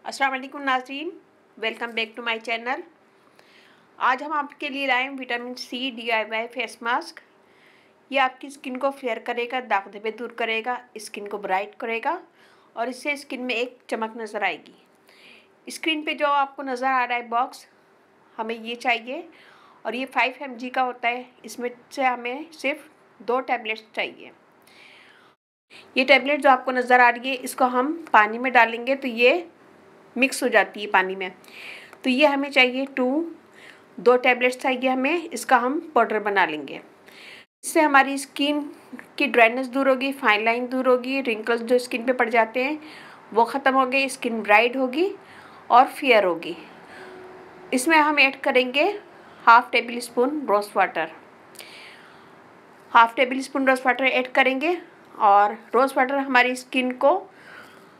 अस्सलाम वालेकुम नाज़रीन, welcome back to my channel. आज हम आपके लिए लाए हैं vitamin C DIY face mask. ये आपकी स्किन को फेयर करेगा, दाग धब्बे दूर करेगा, स्किन को ब्राइट करेगा और इससे स्किन में एक चमक नज़र आएगी। स्क्रीन पे जो आपको नज़र आ रहा है बॉक्स, हमें ये चाहिए और ये 5 mg का होता है। इसमें से हमें सिर्फ 2 टैबलेट्स चाहिए। ये टैबलेट जो आपको नज़र आ रही है, इसको हम पानी में डालेंगे तो ये मिक्स हो जाती है पानी में। तो ये हमें चाहिए 2 टैबलेट्स चाहिए हमें। इसका हम पाउडर बना लेंगे। इससे हमारी स्किन की ड्राइनेस दूर होगी, फाइन लाइन दूर होगी, रिंकल्स जो स्किन पे पड़ जाते हैं वो ख़त्म हो गए, स्किन ब्राइट होगी और फेयर होगी। इसमें हम ऐड करेंगे half tablespoon rose water. Half tablespoon rose water add करेंगे और रोज़ वाटर हमारी स्किन को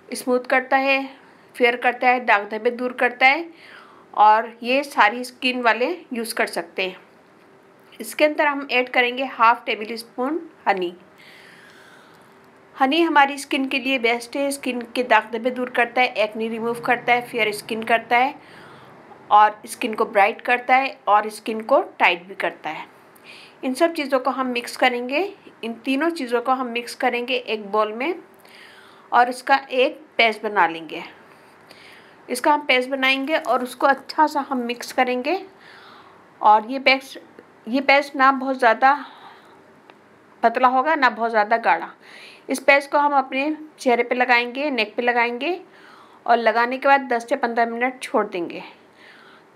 स्मूथ करता है, फेयर करता है, दाग धब्बे दूर करता है और ये सारी स्किन वाले यूज़ कर सकते हैं। इसके अंदर हम ऐड करेंगे half table spoon Honey. Honey हमारी स्किन के लिए बेस्ट है। स्किन के दाग धब्बे दूर करता है, एक्ने रिमूव करता है, फेयर स्किन करता है और स्किन को ब्राइट करता है और स्किन को टाइट भी करता है। इन सब चीज़ों को हम मिक्स करेंगे। इन तीनों चीज़ों को हम मिक्स करेंगे एक बाउल में और इसका एक पेस्ट बना लेंगे। इसका हम पेस्ट बनाएंगे और उसको अच्छा सा हम मिक्स करेंगे। और ये पेस्ट ना बहुत ज़्यादा पतला होगा ना बहुत ज़्यादा गाढ़ा। इस पेस्ट को हम अपने चेहरे पे लगाएंगे, नेक पे लगाएंगे और लगाने के बाद 10 से 15 मिनट छोड़ देंगे।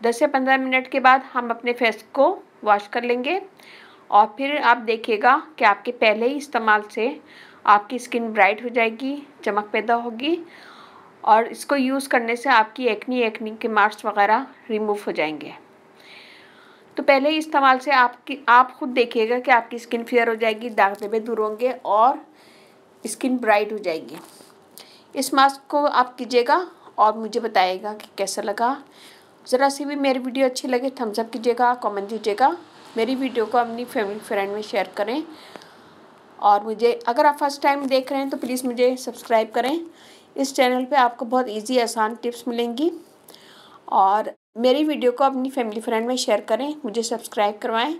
10 से 15 मिनट के बाद हम अपने फेस को वॉश कर लेंगे और फिर आप देखिएगा कि आपके पहले ही इस्तेमाल से आपकी स्किन ब्राइट हो जाएगी, चमक पैदा होगी और इसको यूज़ करने से आपकी एक्नी के मार्क्स वगैरह रिमूव हो जाएंगे। तो पहले ही इस्तेमाल से आप खुद देखिएगा कि आपकी स्किन फेयर हो जाएगी, दाग धब्बे दूर होंगे और स्किन ब्राइट हो जाएगी। इस मास्क को आप कीजिएगा और मुझे बताइएगा कि कैसा लगा। ज़रा सी भी मेरी वीडियो अच्छी लगे थम्स अप कीजिएगा, कमेंट दीजिएगा। मेरी वीडियो को अपनी फैमिली फ्रेंड में शेयर करें और मुझे अगर आप फर्स्ट टाइम देख रहे हैं तो प्लीज़ मुझे सब्सक्राइब करें। इस चैनल पे आपको बहुत इजी आसान टिप्स मिलेंगी और मेरी वीडियो को अपनी फैमिली फ्रेंड में शेयर करें, मुझे सब्सक्राइब करवाएं।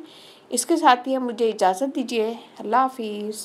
इसके साथ ही मुझे इजाज़त दीजिए। अल्लाह हाफिज़।